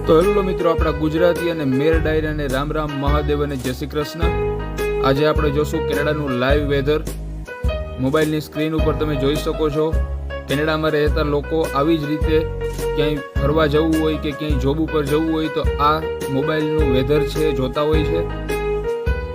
તો હેલો મિત્રો, આપણા ગુજરાતી અને મેર ડાયરી અને રામ રામ મહાદેવ અને જય શ્રી કૃષ્ણ। આજે આપણે જોશું કેનેડાનું લાઈવ વેધર। મોબાઈલની સ્ક્રીન ઉપર તમે જોઈ શકો છો, કેનેડામાં રહેતા લોકો આવી જ રીતે ક્યાંય ફરવા જવું હોય કે ક્યાંય જોબ ઉપર જવું હોય તો આ મોબાઈલનું વેધર છે જોતા હોય છે।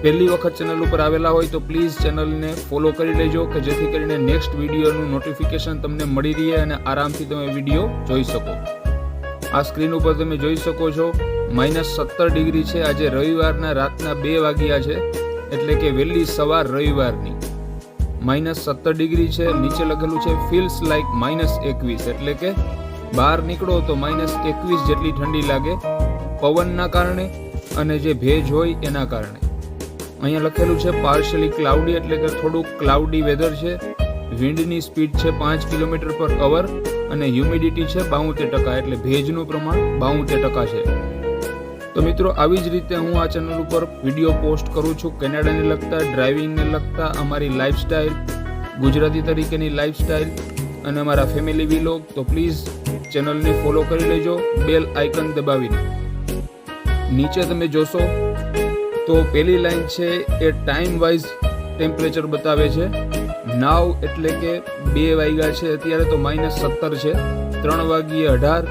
પહેલી વખત ચેનલ ઉપર આવેલા હોય તો પ્લીઝ ચેનલને ફોલો કરી લેજો કે જેથી કરીને નેક્સ્ટ વિડીયોનું નોટિફિકેશન તમને મળી રહે અને આરામથી તમે વિડીયો જોઈ શકો। આ સ્ક્રીન ઉપર તમે જોઈ શકો છો -17 ડિગ્રી છે। આજે રવિવારના રાતના 2 વાગ્યા છે, એટલે કે વહેલી સવાર રવિવારની। -17 ડિગ્રી છે, નીચે લખેલું છે ફીલ્સ લાઈક -21, એટલે કે બહાર નીકળો તો -21 જેટલી ઠંડી લાગે પવનના કારણે અને જે ભેજ હોય એના કારણે। અહીંયા લખેલું છે પાર્શિયલી ક્લાઉડી, એટલે કે થોડુંક ક્લાઉડી વેધર છે। વિન્ડની સ્પીડ છે 5 km/h અને હ્યુમિડિટી છે 72%, એટલે ભેજનું પ્રમાણ 72% છે। તો મિત્રો, આવી જ રીતે હું આ ચેનલ ઉપર વિડીયો પોસ્ટ કરું છું કેનેડાને લગતા, ડ્રાઇવિંગને લગતા, અમારી લાઈફસ્ટાઈલ, ગુજરાતી તરીકેની લાઈફસ્ટાઈલ અને અમારા ફેમિલી વ્લોગ। તો પ્લીઝ ચેનલને ફોલો કરી લેજો બેલ આઇકન દબાવીને। નીચે તમે જોશો તો પહેલી લાઈન છે એ ટાઈમ વાઇઝ ટેમ્પરેચર બતાવે છે। નાવ એટલે કે 2 વાગ્યા છે અત્યારે તો -17 છે, 3 વાગ્યે 18,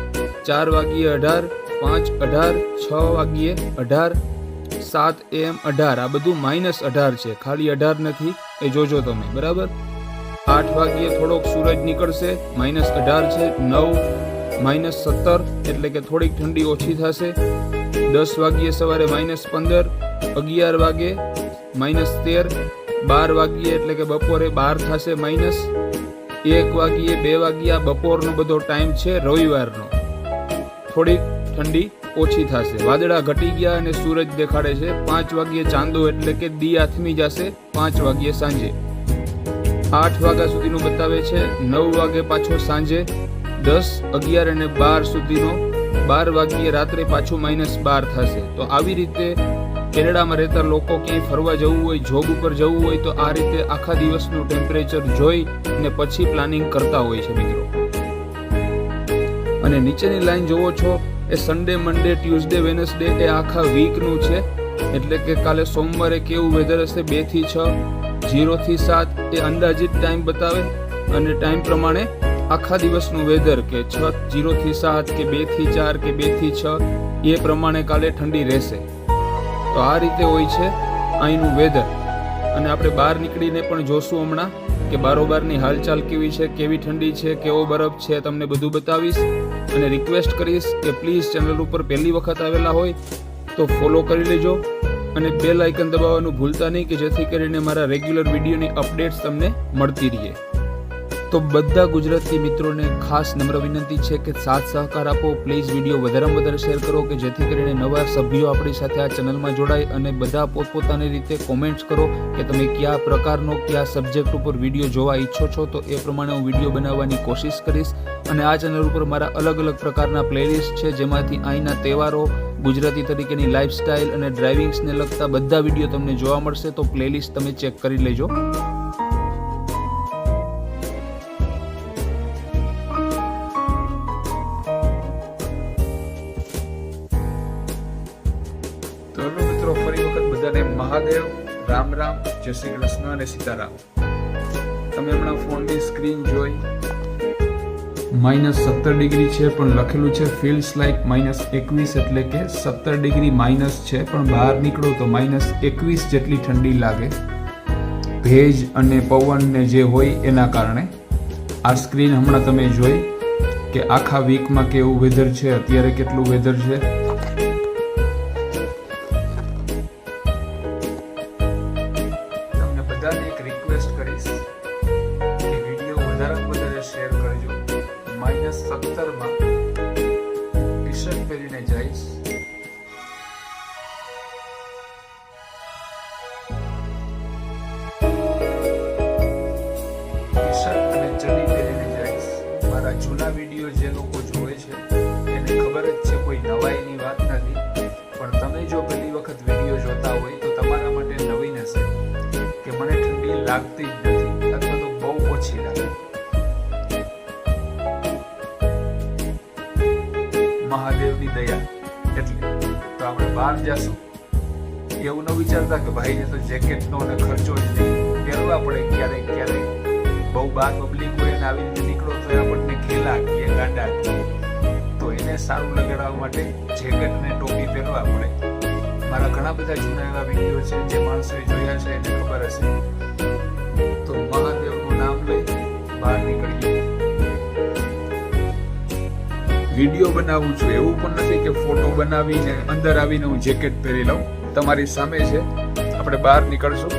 4 વાગ્યે 18, 5 18, 6 વાગ્યે 18, 7 AM 18। આ બધું -18 છે, ખાલી 18 નથી, એ જોજો તમે, બરાબર। 8 વાગ્યે થોડોક સૂરજ નીકળશે, -18 છે। 9 -17 એટલે કે થોડીક ઠંડી ઓછી થશે। 10 વાગ્યે સવારે -15, 11 વાગે -13, 12 વાગ્યે એટલે કે બપોરે 12 થશે -1 વાગ્યે 2 વાગ્યા બપોરનો બધો ટાઈમ છે રવિવારનો, થોડીક ઠંડી ઓછી થશે। વાદળા ઘટી ગયા અને સૂરજ દેખાડે છે। 5 વાગ્યે ચાંદો એટલે કે દી આથમી જશે 5 વાગ્યે સાંજે। 8 વાગ્યા સુધીનું બતાવે છે, 9 વાગે પાછો સાંજે, 10, 11 અને 12 સુધીનો, 12 વાગ્યે રાત્રે પાછું -12 થશે। તો આવી રીતે કેનેડામાં રહેતા લોકો ક્યાંય ફરવા જવું હોય, જોબ ઉપર જવું હોય તો આ રીતે આખા દિવસનું ટેમ્પરેચર જોઈ અને પછી પ્લાનિંગ કરતા હોય છે મિત્રો। અને નીચેની લાઈન જોવો છો એ સન્ડે, મંડે, ટ્યુઝડે, વેનસડે એ આખા વીકનું છે, એટલે કે કાલે સોમવારે કેવું વેધર હશે 2 થી 6, 0 થી 7 એ અંદાજિત ટાઈમ બતાવે અને ટાઈમ પ્રમાણે આખા દિવસનું વેધર કે 0 થી 7 કે 2 થી 4 કે 2 થી 6 એ પ્રમાણે કાલે ઠંડી રહેશે। તો આ રીતે હોય છે અહીંનું વેધર। અને આપણે બહાર નીકળીને પણ જોશું હમણાં કે બારોબારની હાલચાલ કેવી છે, કેવી ઠંડી છે, કેવો બરફ છે, તમને બધું બતાવીશ। અને રિક્વેસ્ટ કરીશ કે પ્લીઝ ચેનલ ઉપર પહેલી વખત આવેલા હોય તો ફોલો કરી લેજો અને બેલ આઇકન દબાવવાનું ભૂલતા નહીં કે જેથી કરીને મારા રેગ્યુલર વિડીયોની અપડેટ્સ તમને મળતી રહે। તો બધા ગુજરાતી મિત્રોને ખાસ નમ્ર વિનંતી છે કે સાથ સહકાર આપો, પ્લીઝ વિડીયો વધારેમાં વધારે શેર કરો કે જેથી કરીને નવા સભ્યો આપણી સાથે આ ચેનલમાં જોડાય અને બધા પોતપોતાની રીતે કોમેન્ટ્સ કરો કે તમે કયા પ્રકારનો, કયા સબ્જેક્ટ ઉપર વિડીયો જોવા ઈચ્છો છો, તો એ પ્રમાણે હું વિડીયો બનાવવાની કોશિશ કરીશ। અને આ ચેનલ ઉપર મારા અલગ અલગ પ્રકારના પ્લેલિસ્ટ છે, જેમાંથી અહીંના તહેવારો, ગુજરાતી તરીકેની લાઈફસ્ટાઈલ અને ડ્રાઇવિંગ્સને લગતા બધા વિડીયો તમને જોવા મળશે। તો પ્લેલિસ્ટ તમે ચેક કરી લેજો। તો મિત્રો, ફરી વખત બધાને મહાદેવ, રામ રામ, જય શ્રી કૃષ્ણ અને સીતારામ। તમે હમણાં ફોનની સ્ક્રીન જોઈ -17 ડિગ્રી છે, પણ લખેલું છે ફીલ્સ લાઈક -21, એટલે કે 17 ડિગ્રી માઇનસ છે, પણ બહાર નીકળો તો -21 જેટલી ઠંડી લાગે ભેજ અને પવન ને જે હોય એના કારણે। આ સ્ક્રીન હમણાં તમે જોઈ કે આખા વીકમાં કેવું વેધર છે, અત્યારે કેટલું વેધર છે। બધાને એક રિક્વેસ્ટ કરીશ કે વિડીયો વધારેમાં વધારે શેર કરજો। -17 ટી શર્ટ પહેરીને જઈશ, ટી શર્ટ અને ચડી પહેરીને જઈશ। મારા જૂના વિડીયો જે લોકો જોવે છે એને ખબર જ છે, કોઈ નવાઈની વાત નથી, પણ તમે જો પહેલી વખત વિડીયો જોતા હોય તો તમારા માટે નવીન હશે કે મને ઠંડી લાગતી જ નથી અથવા તો બહુ ઓછી લાગે। મહાદેવની દયા। એટલે તો આપણે બહાર જશું એવું ન વિચારતા કે ભાઈને તો જેકેટનો અને ખર્ચો જ નહીં, પહેરવા પડે ક્યારેક ક્યારેક બહુ બહાર પબ્લિક હોય ને આવી રીતે નીકળો તો આપણને ખેલા કે ગાંડા તો એને સારું લગાડવા માટે જેકેટ ને ટોપી પહેરવા પડે. મારા ઘણા બધા જૂના એવા વિડીયો છે જે માણસોએ જોયા છે એને ખબર હશે. તો મહાદેવનું નામ લઈ બહાર નીકળીએ. વિડીયો બનાવું છું એવું પણ નથી કે ફોટો બનાવીને અંદર આવીને હું જેકેટ પહેરી લઉં. તમારી સામે છે, આપણે બહાર નીકળશું.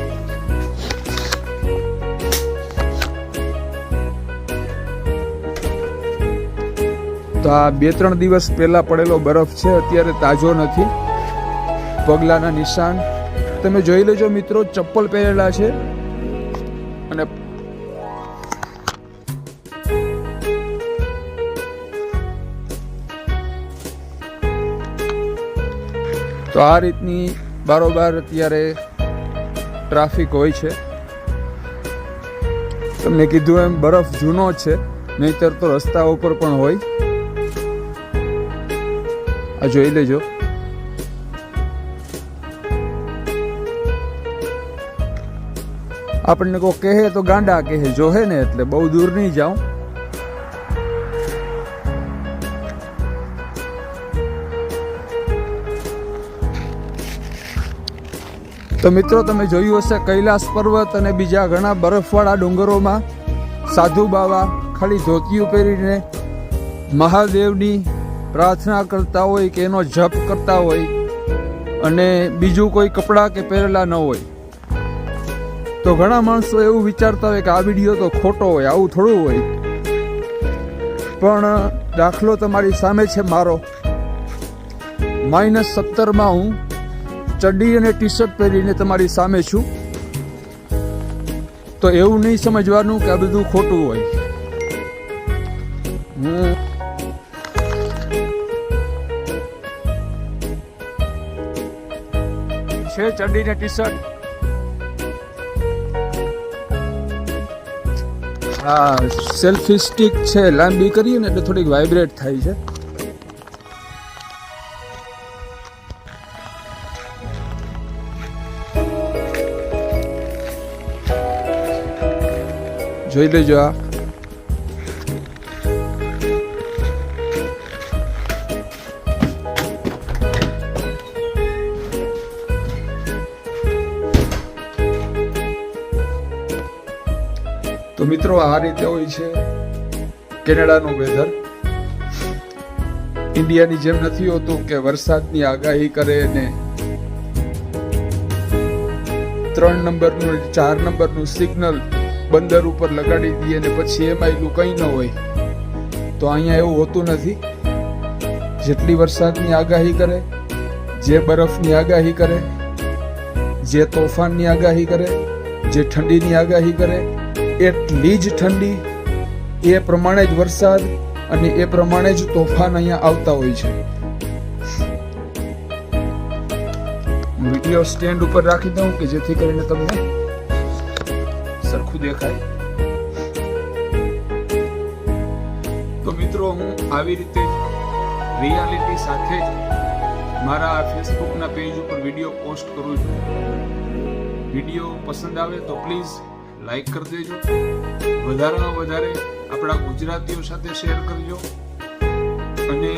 તો આ 2-3 દિવસ પહેલા પડેલો બરફ છે, અત્યારે તાજો નથી. પગલાના નિશાન તમે જોઈ લેજો મિત્રો. ચપ્પલ પહેરેલા છે અને તો આ રીતની બારોબાર અત્યારે ટ્રાફિક હોય છે. તમને કીધું એમ બરફ જૂનો છે, નહીતર તો રસ્તા ઉપર પણ હોય. આ જોઈ લેજો. આપણને કોઈ કહે તો ગાંડા કહે, જોહે ને એટલે બહુ દૂર નહીં જાઉં. તો મિત્રો તમે જોયું હશે કૈલાસ પર્વત અને બીજા ઘણા બરફવાળા ડુંગરોમાં સાધુ બાવા ખાલી ધોતિયું પહેરીને મહાદેવની પ્રાર્થના કરતા હોય કે એનો જપ કરતા હોય અને બીજું કોઈ કપડાં કે પહેરેલા ન હોય. તો ઘણા માણસો એવું વિચારતા હોય કે આ વિડીયો તો ખોટો હોય, આવું થોડું હોય. પણ દાખલો તમારી સામે છે મારો. -17માં હું ચડ્ડી અને ટી શર્ટ પહેરીને તમારી સામે છું. તો એવું નહીં સમજવાનું કે આ બધું ખોટું હોય. છે ચડ્ડી ને ટી શર્ટ. હા, સેલ્ફી સ્ટિક છે, લાંબી કરીએ ને એટલે થોડીક વાઇબ્રેટ થાય છે. જોઈ લેજો. આ તો મિત્રો આ રીતે હોય છે કેનેડાનું વેધર. ઇન્ડિયાની જેમ નથી હોતું કે વરસાદની આગાહી કરે ને 3 નંબરનું 4 નંબરનું સિગ્નલ બંદર ઉપર લગાડી દઈએ ને પછી એમાં એટલું કંઈ ન હોય. તો અહીંયા એવું હોતું નથી. જેટલી વરસાદની આગાહી કરે, જે બરફની આગાહી કરે, જે તોફાનની આગાહી કરે, જે ઠંડીની આગાહી કરે, એટલી જ ઠંડી, એ પ્રમાણે જ વરસાદ અને એ પ્રમાણે જ તોફાન અહીંયા આવતા હોય છે. વિડીયો સ્ટેન્ડ ઉપર રાખી દઉં કે જેથી કરીને તમને સરખું દેખાય. તો મિત્રો હું આવી રીતે રિયાલિટી સાથે જ મારા ફેસબુકના પેજ ઉપર વિડીયો પોસ્ટ કરું છું. વિડીયો પસંદ આવે તો પ્લીઝ લાઈક કરી દેજો. વધારેમાં વધારે આપણા ગુજરાતીઓ સાથે શેર કરજો. અને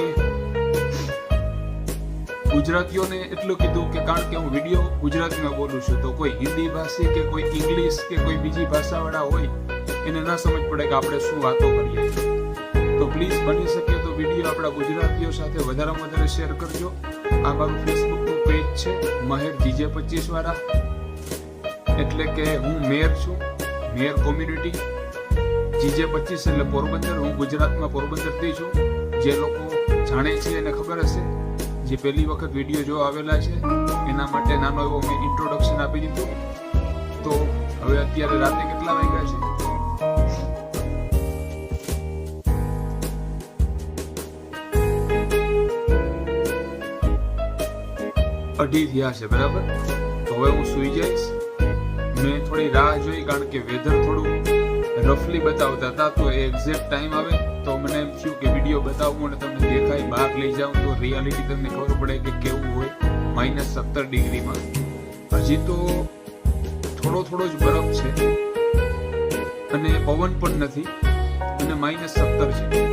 ગુજરાતીઓને એટલું કીધું કે કારણ કે હું વિડીયો ગુજરાતીમાં બોલું છું, તો કોઈ હિન્દી ભાષી કે કોઈ ઇંગ્લિશ કે કોઈ બીજી ભાષાવાળા હોય એને ના સમજ પડે કે આપણે શું વાતો કરીએ. તો પ્લીઝ બની શકે તો વિડીયો આપણા ગુજરાતીઓ સાથે વધારેમાં વધારે શેર કરજો. આ મારું ફેસબુકનું પેજ છે મહેર GJ25 વાળા. એટલે કે હું મેયર છું, મેયર કોમ્યુનિટી GJ25 એટલે પોરબંદર. હું ગુજરાતમાં પોરબંદરથી છું. જે લોકો જાણે છે એને ખબર હશે. જે પહેલી વખત વિડીયો જો આવેલા છે એના માટે નાનો એવો મેં ઇન્ટ્રોડક્શન આપી દીધું. તો હવે અત્યારે રાતે કેટલા વાગ્યા છે? 2:30 થયા છે, બરાબર. તો હવે હું સૂઈ જઈશ. મેં થોડી રાહ જોઈ કારણ કે વેધર થોડું રફલી બતાવતા હતા, તો એ એક્ઝેક્ટ ટાઈમ આવે તો મને એમ થયું કે વિડીયો બતાવું અને તમને દેખાય, બહાર લઈ જાઉં તો રિયાલિટી તમને ખબર પડે કે કેવું હોય -17 ડિગ્રીમાં. હજી તો થોડો જ બરફ છે અને પવન પણ નથી અને -17 છે.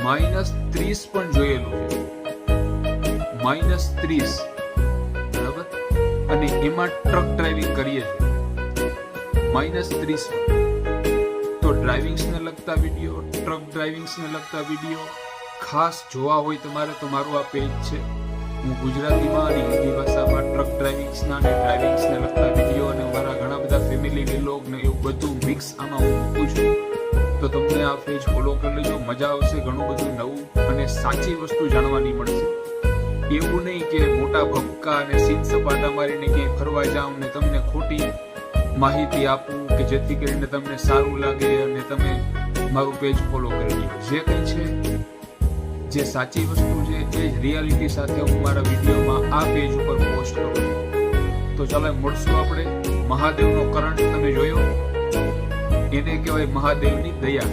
-30 પણ જોયેલું છે, -30, બરાબર. અને એમાં ટ્રક ડ્રાઇવિંગ કરીએ છીએ -30. તો ડ્રાઇવિંગ્સને લગતા વિડીયો, ટ્રક ડ્રાઇવિંગ્સને લગતા વિડીયો ખાસ જોવા હોય તમારે તો મારું આ પેજ છે. હું ગુજરાતીમાં અને હિન્દી ભાષામાં ટ્રક ડ્રાઇવિંગ્સના અને ડ્રાઇવિંગ્સને લગતા વિડીયો અને મારા ઘણા બધા ફેમિલી વ્લોગ ને એવું બધું મિક્સ આમાં હું મૂકું છું. તો તમને આ પેજ ફોલો કરી લેજો, મજા આવશે. ઘણું બધું નવું અને સાચી વસ્તુ જાણવાની મળશે. એવું નહીં કે મોટા ભપકા અને સીન સપાટા મારીને ક્યાંય ફરવા જાઉં ને તમને ખોટી માહિતી આપું કે જેથી કરીને તમને સારું લાગે અને તમે મારું પેજ ફોલો કરી લો. જે કંઈ છે, જે સાચી વસ્તુ છે એ જ રિયાલિટી સાથે હું મારા વિડીયોમાં આ પેજ ઉપર પોસ્ટ કરું છું. તો ચાલો મળશું આપણે. મહાદેવનો કરંટ તમે જોયો, એને કહેવાય મહાદેવની દયા,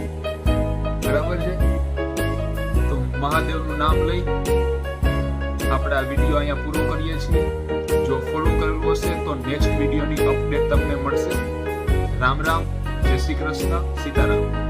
બરાબર છે. તો મહાદેવનું નામ લઈ આપણે આ વિડીયો અહીંયા પૂરો કરીએ છીએ. જો ફોલો કરેલું હશે તો નેક્સ્ટ વિડીયોની અપડેટ તમને મળશે. રામ રામ, જય શ્રી કૃષ્ણ, સીતારામ.